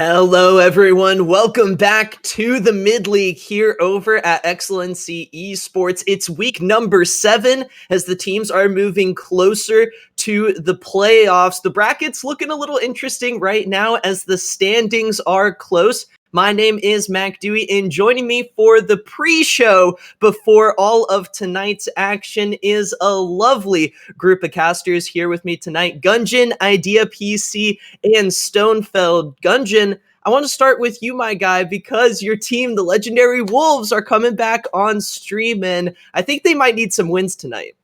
Hello, everyone. Welcome back to the Mid League here over at Excellency Esports. It's week number 7 as the teams are moving closer to the playoffs. The bracket's looking a little interesting right now as the standings are close. My name is Mac Dewey, and joining me for the pre-show before all of tonight's action is a lovely group of casters here with me tonight. Gungeon, Idea PC, and Stonefeld. Gungeon, I want to start with you, my guy, because your team, the Legendary Wolves, are coming back on stream, and I think they might need some wins tonight.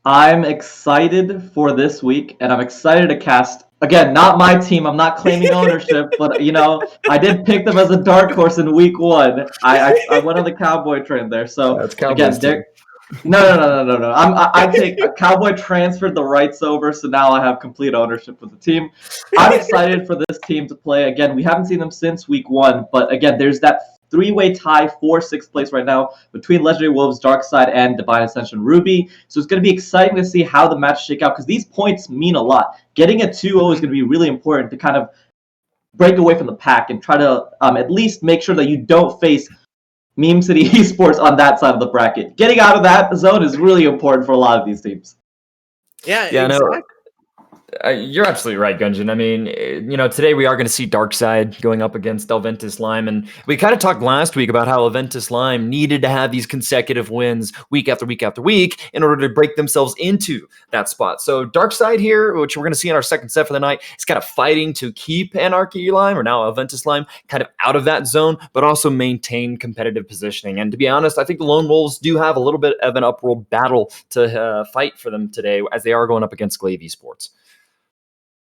I'm excited for this week, and I'm excited to cast. Again, not my team. I'm not claiming ownership, but I did pick them as a dark horse in week 1. I went on the Cowboy train there. So That's Cowboys again, no. I take a Cowboy transferred the rights over, so now I have complete ownership of the team. I'm excited for this team to play. Again, we haven't seen them since week 1, but again, there's that three-way tie for 6th place right now between Legendary Wolves, Darkside, and Divine Ascension Ruby. So it's going to be exciting to see how the match shake out because these points mean a lot. Getting a 2-0 is going to be really important to kind of break away from the pack and try to at least make sure that you don't face Meme City Esports on that side of the bracket. Getting out of that zone is really important for a lot of these teams. Yeah, exactly. You're absolutely right, Gungeon. I mean, today we are going to see Darkside going up against Alventus Lime, and we kind of talked last week about how Alventus Lime needed to have these consecutive wins week after week after week in order to break themselves into that spot. So Darkside here, which we're going to see in our second set for the night, is kind of fighting to keep Anarchy Lime, or now Alventus Lime, kind of out of that zone, but also maintain competitive positioning. And to be honest, I think the Lone Wolves do have a little bit of an upworld battle to fight for them today as they are going up against Glaive Esports.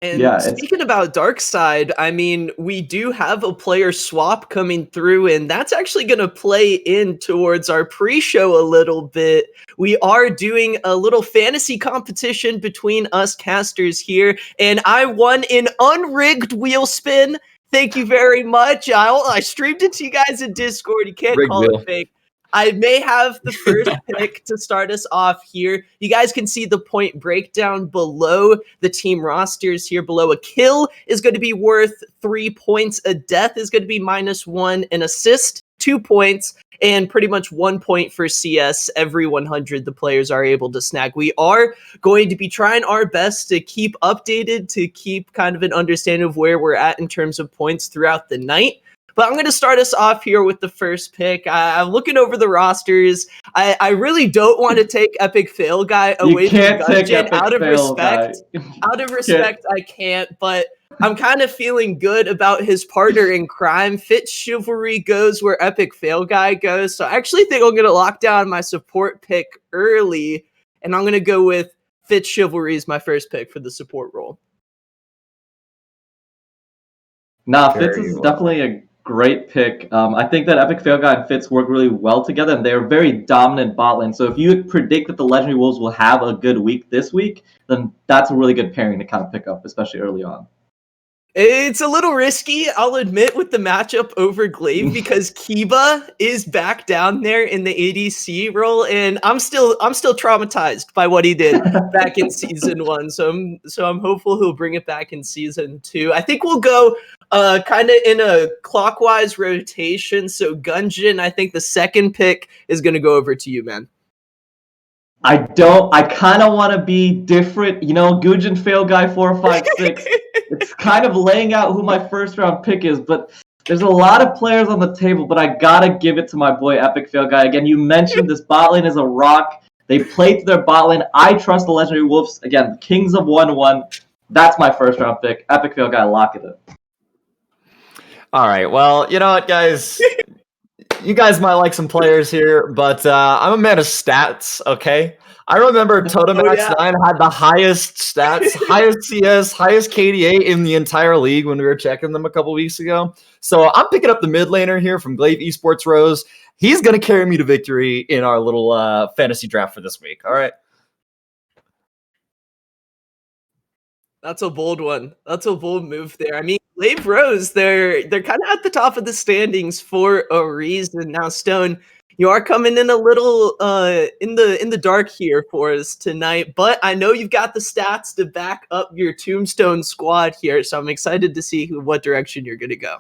And speaking about Darkside, I mean, we do have a player swap coming through, and that's actually going to play in towards our pre-show a little bit. We are doing a little fantasy competition between us casters here, and I won an unrigged wheel spin. Thank you very much. I streamed it to you guys in Discord. You can't call it fake. I may have the first pick to start us off here. You guys can see the point breakdown below the team rosters here below. A kill is going to be worth 3 points. A death is going to be -1. An assist, 2 points. And pretty much 1 point for CS every 100 the players are able to snag. We are going to be trying our best to keep updated, to keep kind of an understanding of where we're at in terms of points throughout the night. But I'm going to start us off here with the first pick. I'm looking over the rosters. I really don't want to take Epic Fail Guy away from Gungeon out of respect. Out of respect, I can't. But I'm kind of feeling good about his partner in crime. Fit Chivalry goes where Epic Fail Guy goes. So I actually think I'm going to lock down my support pick early. And I'm going to go with Fit Chivalry as my first pick for the support role. Nah, Fitz is definitely a great pick. I think that Epic Fail Guy and Fitz work really well together, and they're very dominant bot lane. So if you predict that the Legendary Wolves will have a good week this week, then that's a really good pairing to kind of pick up, especially early on. It's a little risky, I'll admit, with the matchup over Glaive because Kiba is back down there in the ADC role, and I'm still traumatized by what he did back in season 1. So I'm hopeful he'll bring it back in season 2. I think we'll go kind of in a clockwise rotation. So Gungeon, I think the second pick is going to go over to you, man. I kind of want to be different. Gungeon Fail Guy 456. It's kind of laying out who my first round pick is, but there's a lot of players on the table, but I gotta give it to my boy Epic Fail Guy. Again, you mentioned this bot lane is a rock. They play to their bot lane. I trust the Legendary Wolves. Again, Kings of 1-1. That's my first round pick. Epic Fail Guy, lock it up. All right. Well, you know what, guys? You guys might like some players here, but I'm a man of stats, okay? I remember Totemax 9 had the highest stats, highest CS, highest KDA in the entire league when we were checking them a couple weeks ago. So I'm picking up the mid laner here from Glaive Esports Rose. He's going to carry me to victory in our little fantasy draft for this week, all right? That's a bold one. That's a bold move there. I mean, Glaive Rose, they're kind of at the top of the standings for a reason. Now, Stone, You are coming in a little in the dark here for us tonight, but I know you've got the stats to back up your Tombstone squad here, so I'm excited to see what direction you're gonna go.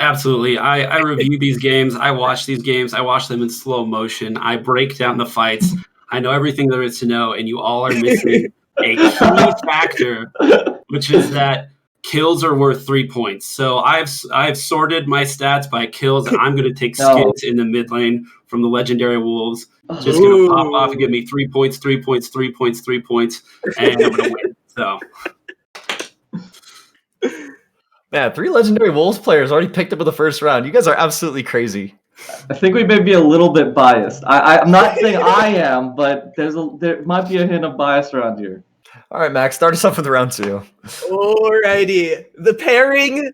Absolutely. I review these games. I watch these games. I watch them in slow motion. I break down the fights. I know everything there is to know, and you all are missing a key factor, which is that kills are worth 3 points. So I've sorted my stats by kills. I'm going to take Skids in the mid lane from the Legendary Wolves. Just going to pop off and give me 3 points, 3 points, 3 points, 3 points, and I'm going to win. So. Man, 3 Legendary Wolves players already picked up in the first round. You guys are absolutely crazy. I think we may be a little bit biased. I'm not saying I am, but there might be a hint of bias around here. All right, Max, start us off with round 2. Alrighty, the pairing.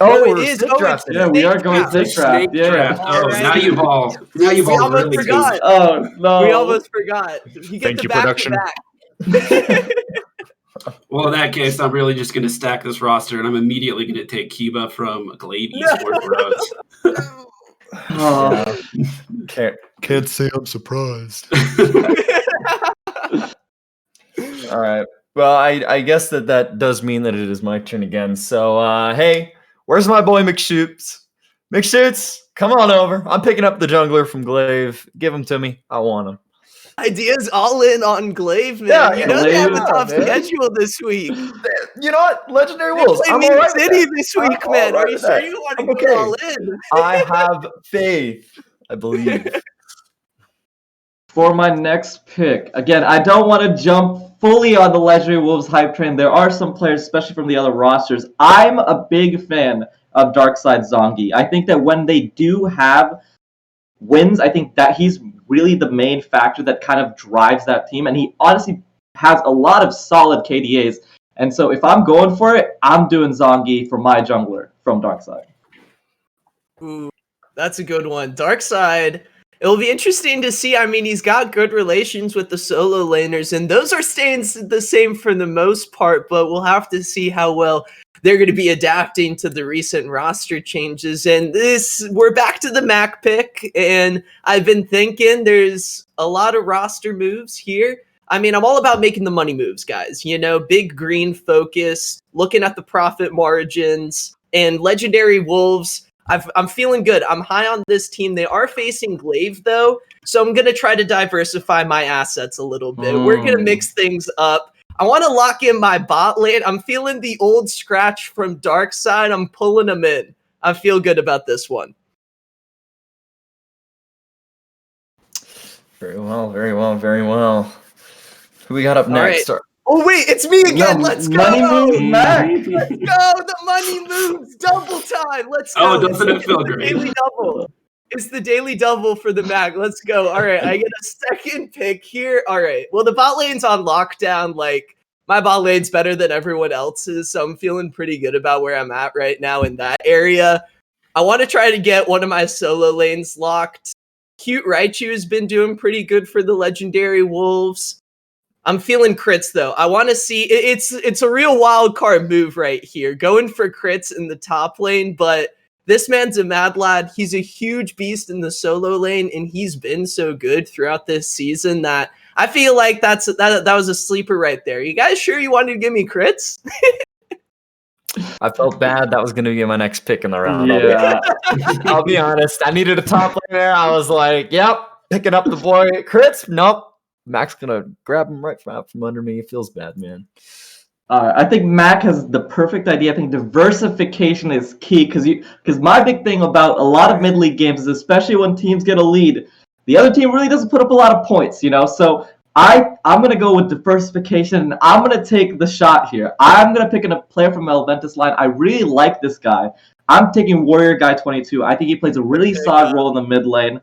Oh, it is. Yeah, we are going snake draft. Yeah. Oh, now you've all almost forgot. Oh no, we almost forgot. You get the production. Well, in that case, I'm really just going to stack this roster, and I'm immediately going to take Kiba from Glaive Esports Bros. Can't say I'm surprised. All right. Well, I guess that does mean that it is my turn again. So, hey, where's my boy McShoots? McShoots, come on over. I'm picking up the jungler from Glaive. Give him to me. I want him. Ideas all in on Glaive, man. Yeah, you know they have a tough schedule this week. You know what? Legendary Wolves. I'm all right City this week, man. Are you sure you want to go all in? I have faith. I believe. For my next pick, again, I don't want to jump fully on the Legendary Wolves hype train. There are some players, especially from the other rosters. I'm a big fan of Darkside Zongi. I think that when they do have wins, I think that he's really the main factor that kind of drives that team, and he honestly has a lot of solid KDAs. And so if I'm going for it, I'm doing Zongi for my jungler from Darkside. Ooh, that's a good one. Darkside, it'll be interesting to see. I mean, he's got good relations with the solo laners, and those are staying the same for the most part, but we'll have to see how well they're going to be adapting to the recent roster changes. And we're back to the Mac pick, and I've been thinking there's a lot of roster moves here. I mean, I'm all about making the money moves, guys. You know, big green focus, looking at the profit margins, and Legendary Wolves. I'm feeling good. I'm high on this team. They are facing Glaive, though, so I'm going to try to diversify my assets a little bit. We're going to mix things up. I want to lock in my bot lane. I'm feeling the old scratch from Darkside. I'm pulling them in. I feel good about this one. Very well, very well, very well. Who we got up next? Right. Oh, wait, it's me again. Let's go. Money moves, Mac. Let's go. The money moves. Double time. Let's go. Oh, doesn't it feel great? Daily double. It's the daily double for the Mac. Let's go. All right, I get a second pick here. All right. Well, the bot lane's on lockdown. Like, my bot lane's better than everyone else's, so I'm feeling pretty good about where I'm at right now in that area. I want to try to get one of my solo lanes locked. Cute Raichu has been doing pretty good for the Legendary Wolves. I'm feeling crits, though. I want to see... It's a real wild card move right here. Going for crits in the top lane, but this man's a mad lad. He's a huge beast in the solo lane, and he's been so good throughout this season that I feel like that was a sleeper right there. You guys sure you wanted to give me crits? I felt bad. That was going to be my next pick in the round. Yeah. I'll be honest. I needed a top lane there. I was like, yep, picking up the boy. Crits? Nope. Mac's going to grab him right from under me. It feels bad, man. I think Mac has the perfect idea. I think diversification is key because my big thing about a lot of mid-league games is, especially when teams get a lead, the other team really doesn't put up a lot of points, you know? So I'm going to go with diversification, and I'm going to take the shot here. I'm going to pick a player from Elventus line. I really like this guy. I'm taking Warrior Guy 22. I think he plays a really solid role in the mid lane.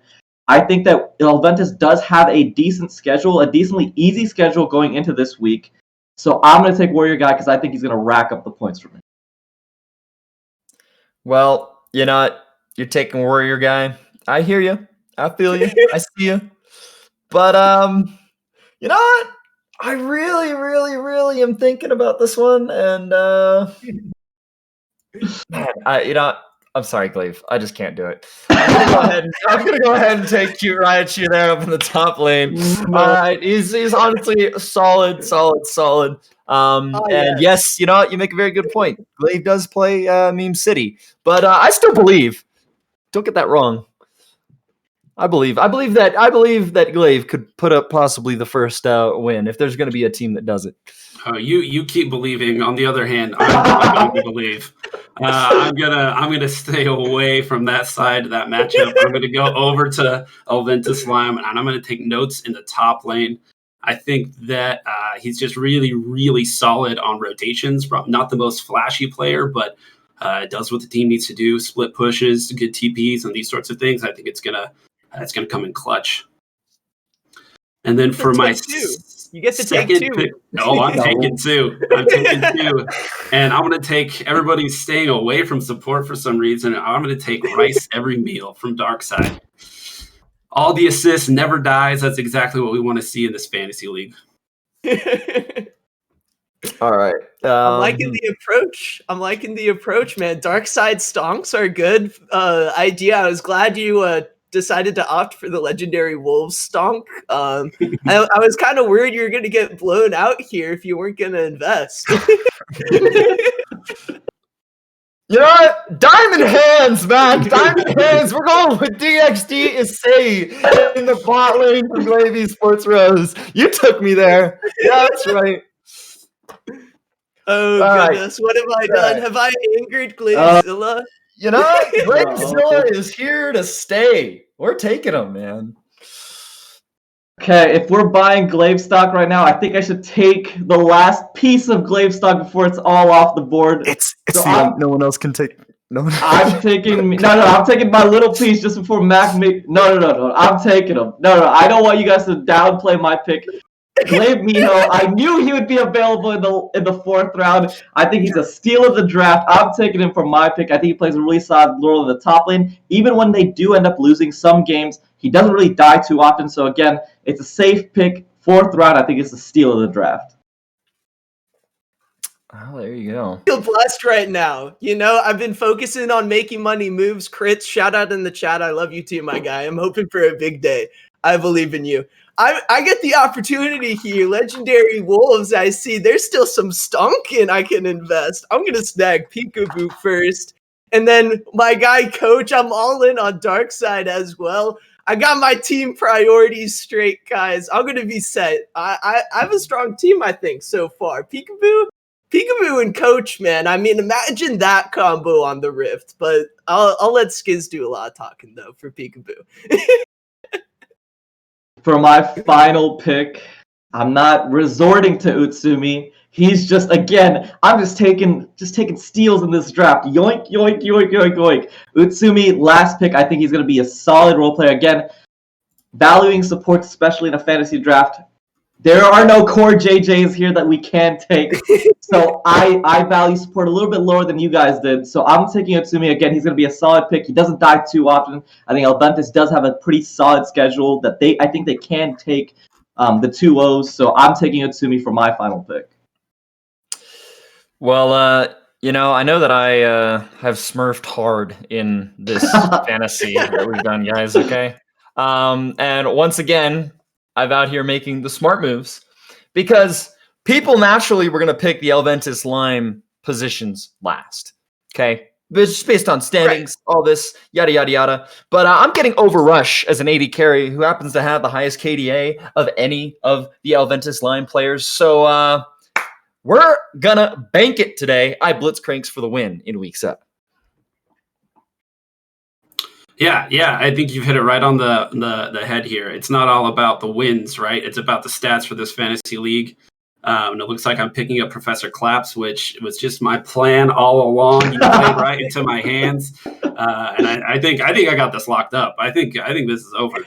I think that Elventus does have a decent schedule, a decently easy schedule going into this week. So I'm going to take Warrior Guy because I think he's going to rack up the points for me. Well, you know what? You're taking Warrior Guy. I hear you. I feel you. I see you. But, you know what? I really, really, really am thinking about this one. And, man, I'm I'm sorry, Glaive. I just can't do it. I'm gonna go ahead and take Cute Raichu there up in the top lane. He's honestly solid. And yes, you know what? You make a very good point. Glaive does play Meme City, but I still believe. Don't get that wrong. I believe that Glaive could put up possibly the first win if there's going to be a team that does it. You keep believing. On the other hand, I'm going to believe. I'm gonna stay away from that side of that matchup. I'm gonna go over to Alventus Slime, and I'm gonna take notes in the top lane. I think that he's just really, really solid on rotations. Not the most flashy player, but does what the team needs to do: split pushes, good TPs, and these sorts of things. I think it's gonna come in clutch. And then for my you get to take two. Pick, I'm taking two. And I'm going to take everybody who's staying away from support for some reason. I'm going to take Rice every meal from Darkside. All the assists, never dies. That's exactly what we want to see in this fantasy league. All right. I'm liking the approach, man. Darkside stonks are a good idea. I was glad you decided to opt for the legendary Wolves stonk. I was kind of worried you were going to get blown out here if you weren't going to invest. You know what? Diamond hands, man. Diamond hands. We're going with DXD Issei in the bot lane from Glaive Esports Rose. You took me there. Yeah, that's right. Oh, goodness. Right. What have I done? Right. Have I angered Glavezilla? You know, Glavezilla is here to stay. We're taking him, man. Okay, if we're buying Glaive stock right now, I think I should take the last piece of Glaive stock before it's all off the board. No one else can take. I'm taking my little piece just before Mac. No. I'm taking him. No. I don't want you guys to downplay my pick. Glaive Miho, I knew he would be available in the fourth round. I think he's a steal of the draft. I'm taking him for my pick. I think he plays a really solid role in the top lane. Even when they do end up losing some games, he doesn't really die too often. So again, it's a safe pick. Fourth round, I think it's a steal of the draft. Oh, there you go. I feel blessed right now. You know, I've been focusing on making money, moves, crits. Shout out in the chat. I love you too, my guy. I'm hoping for a big day. I believe in you. I get the opportunity here. Legendary Wolves, I see. There's still some stonking I can invest. I'm going to snag Peekaboo first. And then my guy, Coach, I'm all in on Darkside as well. I got my team priorities straight, guys. I'm going to be set. I have a strong team, I think, so far. Peekaboo and Coach, man. I mean, imagine that combo on the Rift. But I'll let Skiz do a lot of talking, though, for Peekaboo. For my final pick, I'm not resorting to Utsumi. He's just, again, I'm just taking steals in this draft. Yoink, yoink, yoink, yoink, yoink. Utsumi, last pick. I think he's going to be a solid role player. Again, valuing support, especially in a fantasy draft. There are no core JJs here that we can take. So I value support a little bit lower than you guys did. So I'm taking Utsumi. Again, he's going to be a solid pick. He doesn't die too often. I think Alventus does have a pretty solid schedule that I think they can take the 2-0s. So I'm taking Utsumi for my final pick. Well, you know, I know that I have smurfed hard in this fantasy that we've done, guys, okay? And once again, I'm out here making the smart moves because people naturally were going to pick the Alventus Lime positions last, okay? It's just based on standings, all this, yada, yada, yada. But I'm getting Overrush as an AD carry who happens to have the highest KDA of any of the Alventus Lime players. So, we're gonna bank it today. I Blitzcranks for the win in week 7. Yeah. I think you've hit it right on the head here. It's not all about the wins, right? It's about the stats for this fantasy league. And it looks like I'm picking up Professor Claps, which was just my plan all along. You played right into my hands, and I think I got this locked up. I think this is over.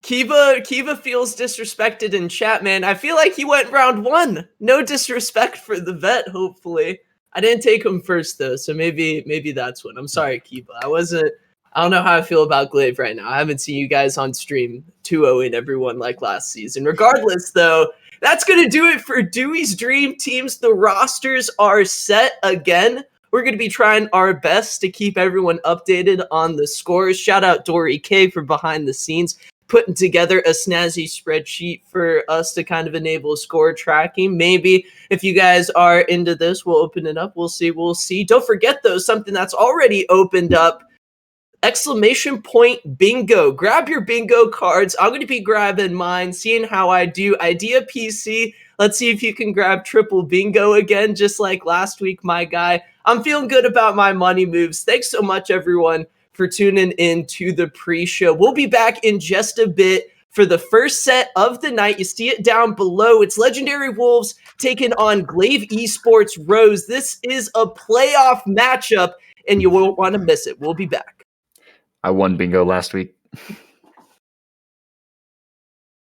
Kiva feels disrespected in chat, man. I feel like he went round 1. No disrespect for the vet, hopefully. I didn't take him first, though, so maybe that's what. I'm sorry, Kiva. I don't know how I feel about Glaive right now. I haven't seen you guys on stream 2-0-ing everyone like last season. Regardless, though, that's going to do it for Dewey's Dream Teams. The rosters are set again. We're going to be trying our best to keep everyone updated on the scores. Shout out Dory K for behind the scenes, putting together a snazzy spreadsheet for us to kind of enable score tracking. Maybe if you guys are into this, we'll open it up. We'll see. Don't forget, though, something that's already opened up. Exclamation point bingo. Grab your bingo cards. I'm going to be grabbing mine, seeing how I do. Idea PC. Let's see if you can grab triple bingo again, just like last week, my guy. I'm feeling good about my money moves. Thanks so much, everyone, for tuning in to the pre-show. We'll be back in just a bit for the first set of the night. You see it down below. It's Legendary Wolves taking on Glaive Esports Rose. This is a playoff matchup, and you won't want to miss it. We'll be back. I won bingo last week.